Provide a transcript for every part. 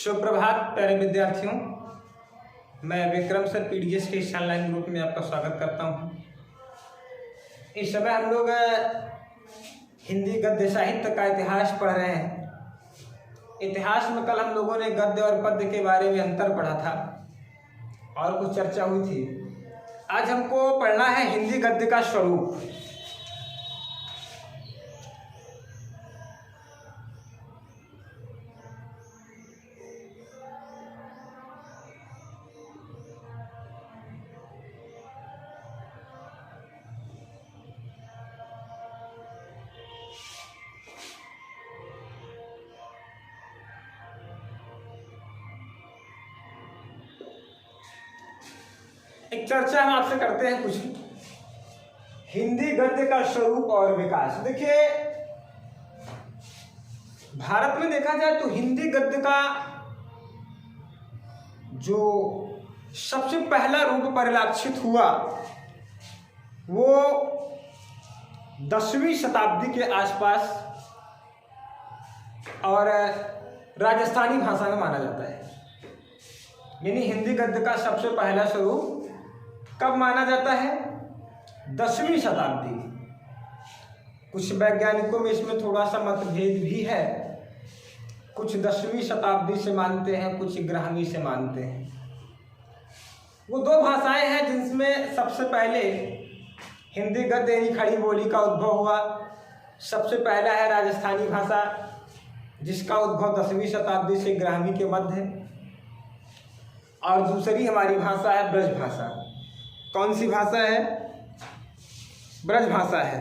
सुप्रभात प्यारे विद्यार्थियों। मैं विक्रम सर पीडीएस के इस ऑनलाइन ग्रुप में आपका स्वागत करता हूं। इस समय हम लोग हिंदी गद्य साहित्य का इतिहास पढ़ रहे हैं। इतिहास में कल हम लोगों ने गद्य और पद्य के बारे में अंतर पढ़ा था और कुछ चर्चा हुई थी। आज हमको पढ़ना है हिंदी गद्य का स्वरूप। एक चर्चा हम आपसे करते हैं कुछ हिंदी गद्य का स्वरूप और विकास। देखिए, भारत में देखा जाए तो हिंदी गद्य का जो सबसे पहला रूप परिलक्षित हुआ वो 10वीं शताब्दी के आसपास और राजस्थानी भाषा में माना जाता है। यानी हिंदी गद्य का सबसे पहला स्वरूप कब माना जाता है? 10वीं शताब्दी। कुछ वैज्ञानिकों में इसमें थोड़ा सा मतभेद भी है। कुछ 10वीं शताब्दी से मानते हैं, कुछ 11वीं से मानते हैं। वो दो भाषाएं हैं जिनमें सबसे पहले हिंदी गद्य यानी खड़ी बोली का उद्भव हुआ। सबसे पहला है राजस्थानी भाषा, जिसका उद्भव 10वीं शताब्दी से 11वीं के मध्य। और दूसरी हमारी भाषा है ब्रज भाषा। कौन सी भाषा है? ब्रज भाषा है।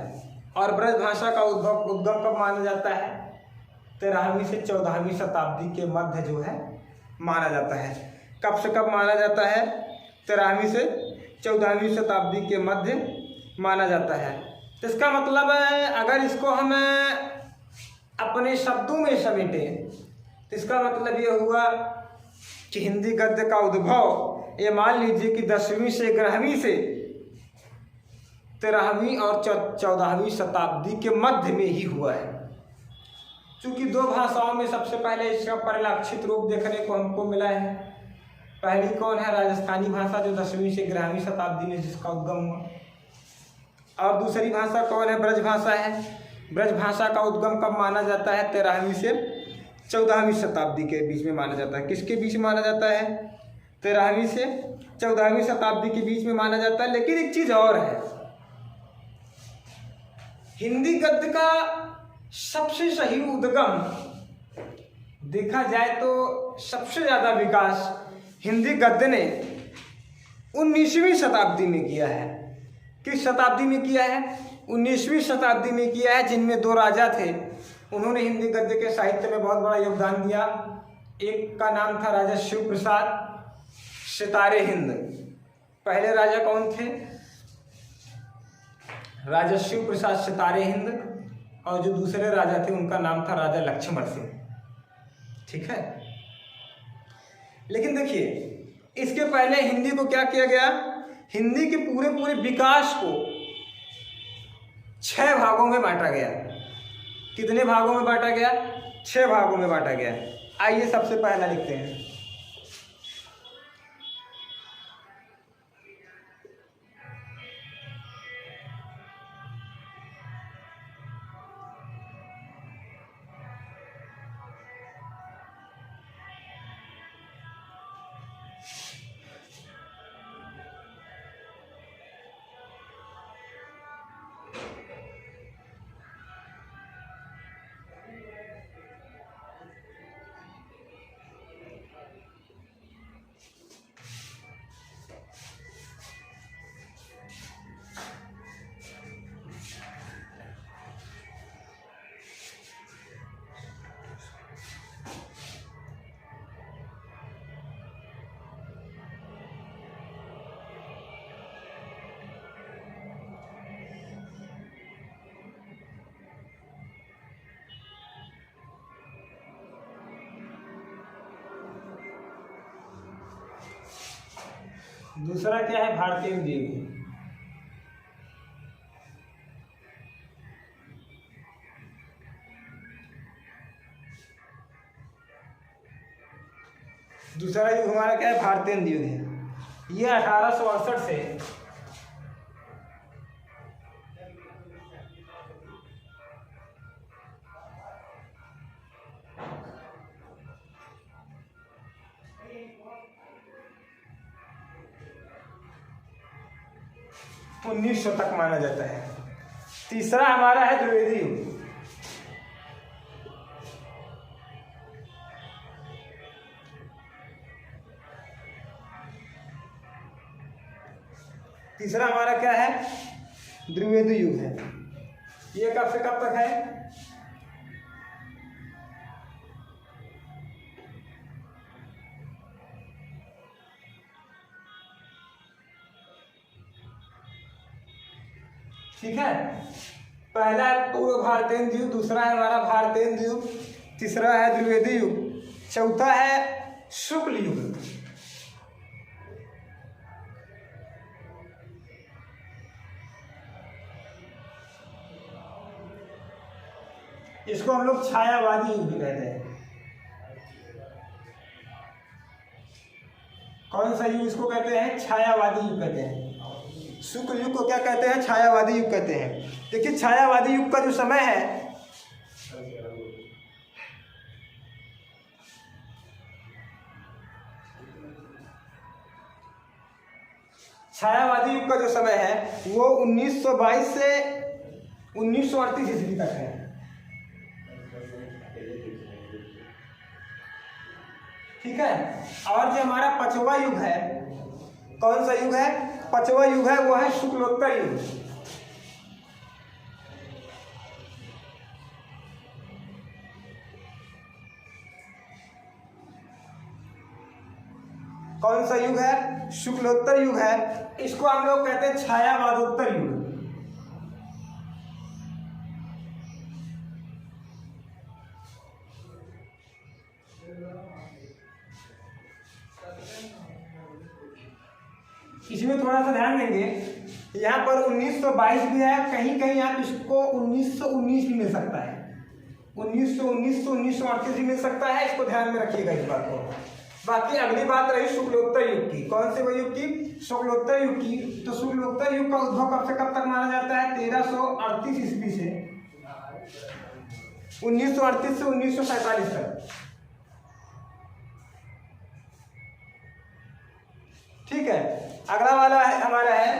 और ब्रज भाषा का उद्गम कब माना जाता है? 13वीं से 14वीं शताब्दी के मध्य जो है माना जाता है। कब से कब माना जाता है? 13वीं से 14वीं शताब्दी के मध्य माना जाता है। तो इसका मतलब है, अगर इसको हम अपने शब्दों में समेटें तो इसका मतलब ये हुआ कि हिंदी गद्य का उद्भव ये मान लीजिए कि 10वीं से 11वीं से 13वीं और 14वीं शताब्दी के मध्य में ही हुआ है। चूंकि दो भाषाओं में सबसे पहले इसका परिलक्षित रूप देखने को हमको मिला है। पहली कौन है? राजस्थानी भाषा, जो 10वीं से 11वीं शताब्दी में जिसका उद्गम हुआ। और दूसरी भाषा कौन है? ब्रज भाषा है। ब्रज भाषा का उद्गम कब माना जाता है? 13वीं से 14वीं शताब्दी के बीच में माना जाता है। किसके बीच माना जाता है? 13वीं से 14वीं शताब्दी के बीच में माना जाता है। लेकिन एक चीज और है, हिंदी गद्य का सबसे सही उद्गम देखा जाए तो सबसे ज्यादा विकास हिंदी गद्य ने 19वीं शताब्दी में किया है। किस शताब्दी में किया है? 19वीं शताब्दी में किया है, जिनमें दो राजा थे। उन्होंने हिंदी गद्य के साहित्य में बहुत बड़ा योगदान दिया। एक का नाम था राजा शिव प्रसाद सितारे हिंद। पहले राजा कौन थे? राजा शिव प्रसाद सितारे हिंद। और जो दूसरे राजा थे उनका नाम था राजा लक्ष्मण सिंह। ठीक है। लेकिन देखिए, इसके पहले हिंदी को क्या किया गया? हिंदी के पूरे विकास को 6 भागों में बांटा गया। कितने भागों में बांटा गया? 6 भागों में बांटा गया। आइए सबसे पहला लिखते हैं। दूसरा क्या है? भारतीय द्वीप। दूसरा युग हमारा क्या है, भारतेंद्र युग है। ये 1868 से 1900 तक माना जाता है। तीसरा हमारा है द्विवेदी युग। तीसरा हमारा क्या है, द्विवेदी युग है। ये कब से कब तक है, ठीक है। पहला है पूर्व भारतेंद्र युग, दूसरा है हमारा भारतेंद्र युग, तीसरा है द्विवेदी युग, चौथा है शुक्ल युग। इसको हम लोग छायावादी युग भी कहते हैं। कौन सा युग इसको कहते हैं, छायावादी युग कहते हैं। शुक्ल युग को क्या कहते हैं, छायावादी युग कहते हैं। देखिए छायावादी युग का जो समय है, छायावादी युग का जो समय है वो 1922 से 1938 ईस्वी तक है। ठीक है। और जो हमारा पांचवा युग है, कौन सा युग है, पांचवा युग है, वो है शुक्लोत्तर युग। कौन सा युग है, शुक्लोत्तर युग है। इसको हम लोग कहते हैं छायावादोत्तर युग। इसमें थोड़ा सा ध्यान देंगे, यहाँ पर 1922 भी है, कहीं कहीं आप इसको 1919 भी मिल सकता है, 1919 से 1938 भी मिल सकता है। इसको ध्यान में रखिएगा इस बात को। बाकी अगली बात रही शुक्लोत्तर युग की। कौन से युग की, शुक्लोत्तर युग की। तो शुक्लोत्तर युग का उद्भव कब से कब तक माना जाता है, 1338 ईस्वी से 1938 से 1947 तक। ठीक है। अगला वाला है हमारा है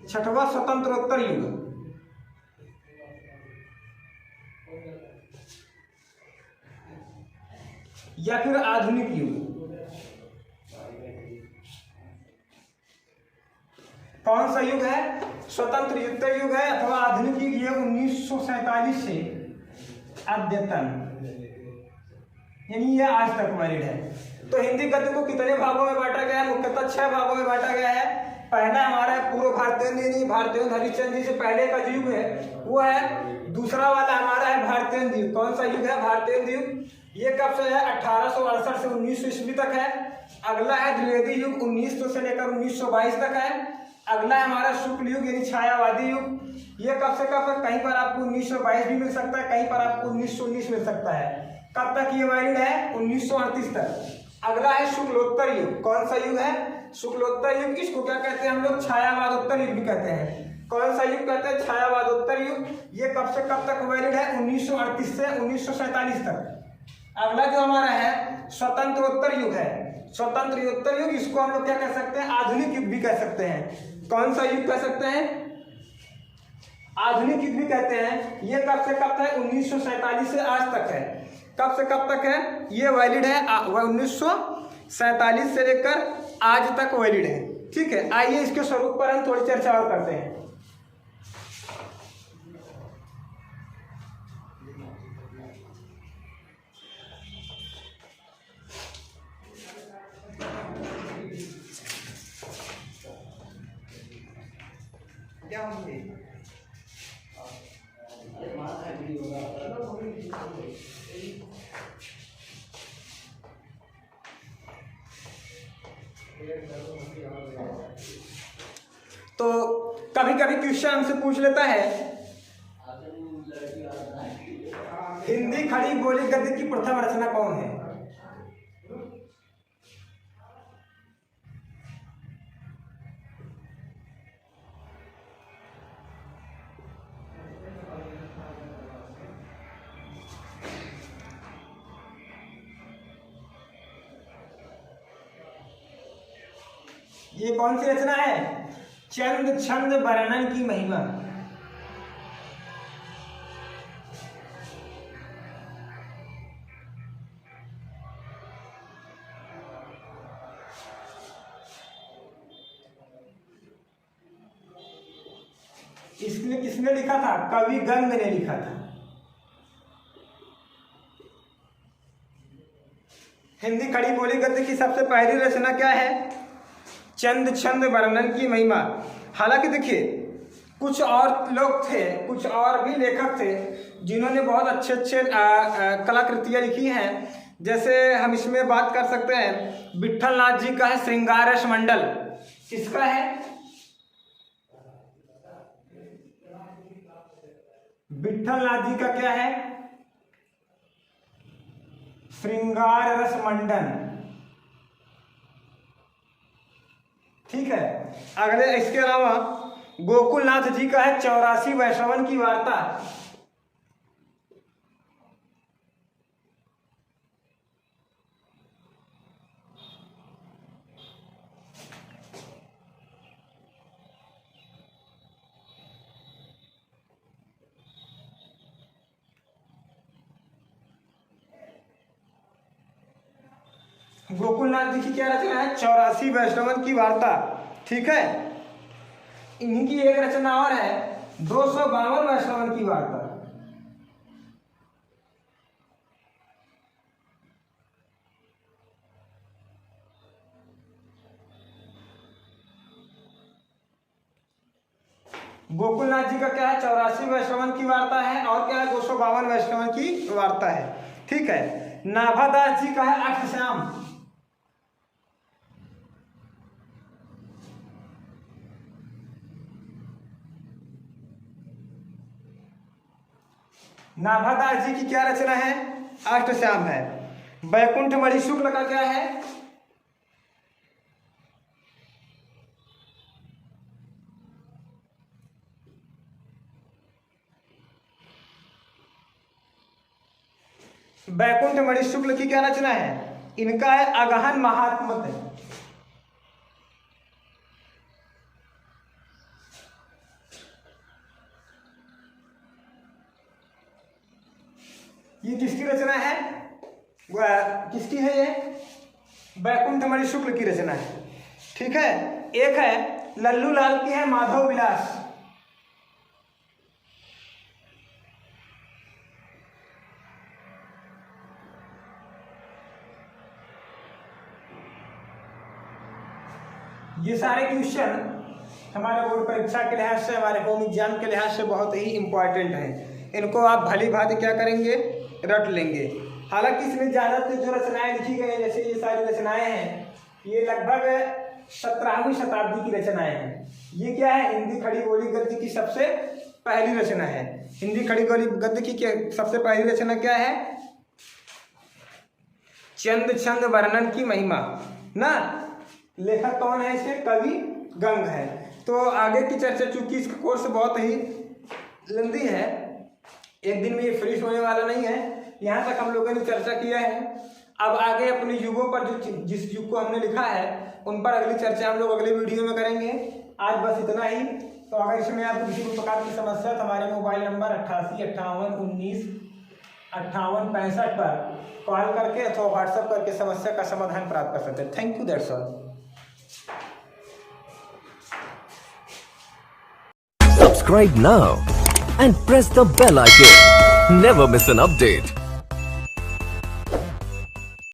छठवां स्वतंत्रोत्तर युग या फिर आधुनिक युग। कौन सा युग है, स्वतंत्र युग है अथवा आधुनिक युग। ये 1947 से अद्यतन, यानी ये आज तक वैलिड है। तो हिंदी गद्य को कितने भागों में बांटा गया है, मुख्यतः 6 भागों में बांटा गया है। पहला हमारा पूर्व भारतेंद्र, भारतेंद्र हरिश्चंद्र जी से पहले का जो युग है वो है। दूसरा वाला हमारा है भारतेंद्र युग। कौन सा युग है, भारतेंद्र युग। ये कब से है, 1868 से 1900 ईस्वी तक है। अगला है द्विवेदी युग, 1900 से लेकर 1922 तक है। अगला है हमारा शुक्ल युग यानी छायावादी युग। ये कब से कब तक, कहीं पर आपको 1922 भी मिल सकता है, कहीं पर आपको 1919 मिल सकता है। कब तक ये वैलिड है, 1938 तक। अगला है शुक्लोत्तर युग। कौन सा युग है, शुक्लोत्तर युग। इसको क्या कहते हैं हम लोग, छायावादोत्तर युग भी कहते हैं। कौन सा युग कहते हैं, छायावादोत्तर युग। ये कब से कब तक वैलिड है, 1938 से 1947 तक। अगला जो हमारा है स्वतंत्रोत्तर युग है। स्वतंत्रोत्तर युग, इसको हम लोग क्या कह सकते हैं, आधुनिक युग भी कह सकते हैं। कौन सा युग कह सकते हैं, आधुनिक युग भी कहते हैं। ये कब से कब तक है, 1947 से आज तक है। कब से कब तक है, ये वैलिड है 1947 से लेकर आज तक वैलिड है। ठीक है। आइए इसके स्वरूप पर हम थोड़ी चर्चा और करते हैं। क्या होंगे, तो कभी कभी क्वेश्चन हमसे पूछ लेता है, हिंदी खड़ी बोली गद्य की प्रथम रचना कौन है। ये कौन सी रचना है? चंद छंद वर्णन की महिमा। इसने किसने लिखा था? कवि गंग ने लिखा था। हिंदी खड़ी बोली गद्य की सबसे पहली रचना क्या है? चंद छंद वर्णन की महिमा। हालांकि देखिए कुछ और लोग थे, कुछ और भी लेखक थे जिन्होंने बहुत अच्छे अच्छे कलाकृतियाँ लिखी हैं। जैसे हम इसमें बात कर सकते हैं विट्ठल नाथ जी का है श्रृंगार रस मंडल। किसका है? विट्ठल नाथ जी का क्या है? श्रृंगार रस मंडन। ठीक है। अगले इसके अलावा गोकुलनाथ जी का है 84 वैष्णवन की वार्ता। गोकुलनाथ जी की क्या रचना है? 84 वैष्णवन की वार्ता। ठीक है। इन्हीं की एक रचना और है 252 वैष्णवन की वार्ता। गोकुलनाथ जी का क्या है? 84 वैष्णवन की वार्ता है। और क्या है? 252 वैष्णवन की वार्ता है। ठीक है। नाभादास जी का है अष्टश्याम। नाभादास जी की क्या रचना है? अष्टश्याम है। वैकुंठ मणि शुक्ल का क्या है? वैकुंठ मणि शुक्ल की क्या रचना है? इनका है अगहन महात्म्य। ये किसकी रचना है? किसकी है ये? वैकुंठ मणि शुक्ल की रचना है। ठीक है। एक है लल्लू लाल की है माधव विलास। ये सारे क्वेश्चन हमारे बोर्ड परीक्षा के लिहाज से, हमारे होम एग्जाम के लिहाज से बहुत ही इंपॉर्टेंट हैं। इनको आप भली भांति क्या करेंगे? रट लेंगे। हालांकि इसमें ज़्यादातर जो रचनाएं लिखी गई हैं, जैसे ये सारी रचनाएं हैं, ये लगभग 17वीं शताब्दी की रचनाएं हैं। ये क्या है? हिंदी खड़ी बोली गद्य की सबसे पहली रचना है। हिंदी खड़ी बोली गद्य की सबसे पहली रचना क्या है? चंद छंद वर्णन की महिमा ना। लेखक कौन है? इसके कवि गंग है। तो आगे की चर्चा, चूंकि इसका कोर्स बहुत ही लंबी है, एक दिन में ये फिनिश होने वाला नहीं है। यहाँ तक हम लोगों ने चर्चा किया है। अब आगे अपने युगों पर जिस युग को हमने लिखा है उन पर अगली चर्चा हम लोग अगले वीडियो में करेंगे। आज बस इतना ही। तो अगर इसमें आपको किसी भी प्रकार की समस्या तो हमारे मोबाइल नंबर 88 58 19 58 65 पर कॉल करके अथवा व्हाट्सएप करके समस्या का समाधान प्राप्त कर सकते हैं। Thank you, that's all. Subscribe now and press the bell icon. Never miss an update.